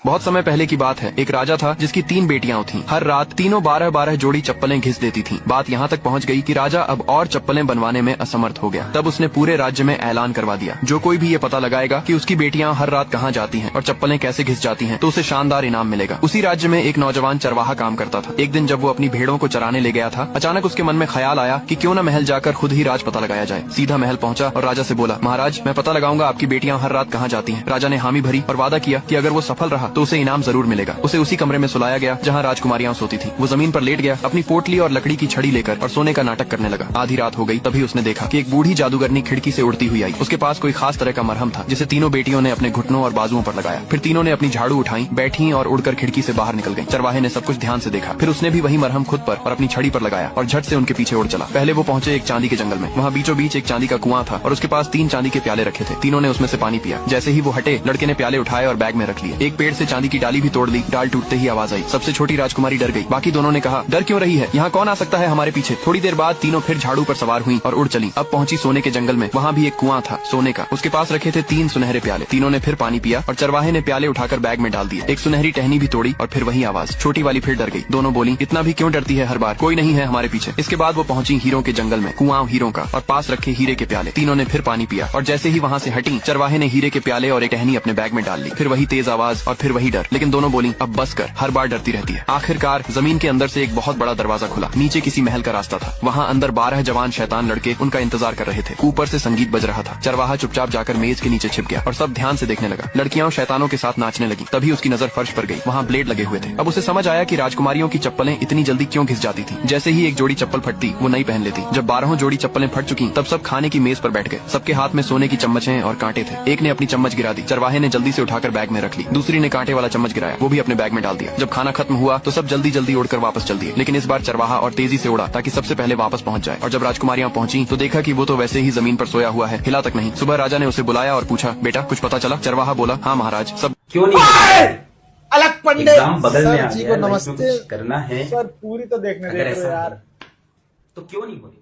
बहुत समय पहले की बात है। एक राजा था जिसकी 3 बेटियां थीं। हर रात तीनों 12-12 जोड़ी चप्पलें घिस देती थीं। बात यहाँ तक पहुँच गई कि राजा अब और चप्पलें बनवाने में असमर्थ हो गया। तब उसने पूरे राज्य में ऐलान करवा दिया, जो कोई भी ये पता लगाएगा कि उसकी बेटियां हर रात कहाँ जाती हैं और चप्पलें कैसे घिस जाती हैं, तो उसे शानदार इनाम मिलेगा। उसी राज्य में एक नौजवान चरवाहा काम करता था। एक दिन जब वो अपनी भेड़ों को चराने ले गया था, अचानक उसके मन में ख्याल आया कि क्यों न महल जाकर खुद ही राज पता लगाया जाए। सीधा महल पहुंचा और राजा से बोला, महाराज, मैं पता लगाऊंगा आपकी बेटियां हर रात कहाँ जाती हैं। राजा ने हामी भरी और वादा किया कि अगर वो सफल रहा तो उसे इनाम जरूर मिलेगा। उसे उसी कमरे में सुलाया गया जहाँ राजकुमारियां सोती थी। वो जमीन पर लेट गया, अपनी पोटली और लकड़ी की छड़ी लेकर और सोने का नाटक करने लगा। आधी रात हो गई, तभी उसने देखा कि एक बूढ़ी जादूगरनी खिड़की से उड़ती हुई आई। उसके पास कोई खास तरह का मरहम था जिसे तीनों बेटियों ने अपने घुटनों और बाजुओं पर लगाया। फिर तीनों ने अपनी झाड़ू उठाई, बैठी और उड़कर खिड़की से बाहर निकल गई। चरवाहे ने सब कुछ ध्यान से देखा। फिर उसने भी वही मरहम खुद पर और अपनी छड़ी पर लगाया और झट से उनके पीछे उड़ चला। पहले वो पहुंचे एक चांदी के जंगल में। वहाँ बीचों बीच एक चांदी का कुआं था और उसके पास 3 चांदी के प्याले रखे थे। तीनों ने उसमें से पानी पिया। जैसे ही वो हटे, लड़के ने प्याले उठाए और बैग में रख लिए। एक पेड़ से चांदी की डाली भी तोड़ ली। डाल टूटते ही आवाज आई। सबसे छोटी राजकुमारी डर गई। बाकी दोनों ने कहा, डर क्यों रही है, यहाँ कौन आ सकता है हमारे पीछे। थोड़ी देर बाद तीनों फिर झाड़ू पर सवार हुई और उड़ चली। अब पहुंची सोने के जंगल में। वहाँ भी एक कुआं था सोने का। उसके पास रखे थे 3 सुनहरे प्याले। तीनों ने फिर पानी पिया और चरवाहे ने प्याले उठाकर बैग में डाल दिए। एक सुनहरी टहनी भी तोड़ी और फिर वही आवाज। छोटी वाली फिर डर गई। दोनों बोली, इतना भी क्यों डरती है हर बार, कोई नहीं है हमारे पीछे। इसके बाद वो पहुंची हीरों के जंगल में। कुआं हीरों का और पास रखे हीरे के प्याले। तीनों ने फिर पानी पिया और जैसे ही वहाँ से हटी, चरवाहे ने हीरे के प्याले और एक टहनी अपने बैग में डाल ली। फिर वही तेज आवाज और फिर वही डर। लेकिन दोनों बोली, अब बस कर, हर बार डरती रहती है। आखिरकार जमीन के अंदर से एक बहुत बड़ा दरवाजा खुला। नीचे किसी महल का रास्ता था। वहाँ अंदर 12 जवान शैतान लड़के उनका इंतजार कर रहे थे। ऊपर से संगीत बज रहा था। चरवाहा चुपचाप जाकर मेज के नीचे छिप गया और सब ध्यान से देखने लगा। लड़कियां शैतानों के साथ नाचने लगी। तभी उसकी नजर फर्श पर गई। वहाँ ब्लेड लगे हुए थे। अब उसे समझ आया कि राजकुमारियों की चप्पलें इतनी जल्दी क्यों घिस जाती थी। जैसे ही एक जोड़ी चप्पल फटती, वो नई पहन लेती। जब 12 जोड़ी चप्पलें फट चुकी, तब सब खाने की मेज पर बैठ गए। सबके हाथ में सोने की चम्मचें और कांटे थे। एक ने अपनी चम्मच गिरा दी। चरवाहे ने जल्दी से उठाकर बैग में रख ली। दूसरी ने कांटे वाला चम्मच गिराया, वो भी अपने बैग में डाल दिया। जब खाना खत्म हुआ तो सब जल्दी जल्दी उड़कर वापस चल दिए। लेकिन इस बार चरवाहा और तेजी से उड़ा ताकि सबसे पहले वापस पहुंच जाए। और जब राजकुमारियां पहुंची तो देखा कि वो तो वैसे ही जमीन पर सोया हुआ है, हिला तक नहीं। सुबह राजा ने उसे बुलाया और पूछा, बेटा कुछ पता चला। चरवाहा बोला, हाँ महाराज, सब। क्यों नहीं अलग पंडे एग्जाम बगल में आ सर जी गया, को लाइफ में नमस्ते कुछ करना है सर, पूरी तो देखने अगर दे ऐसा यार। है, तो क्यों नहीं हो रही।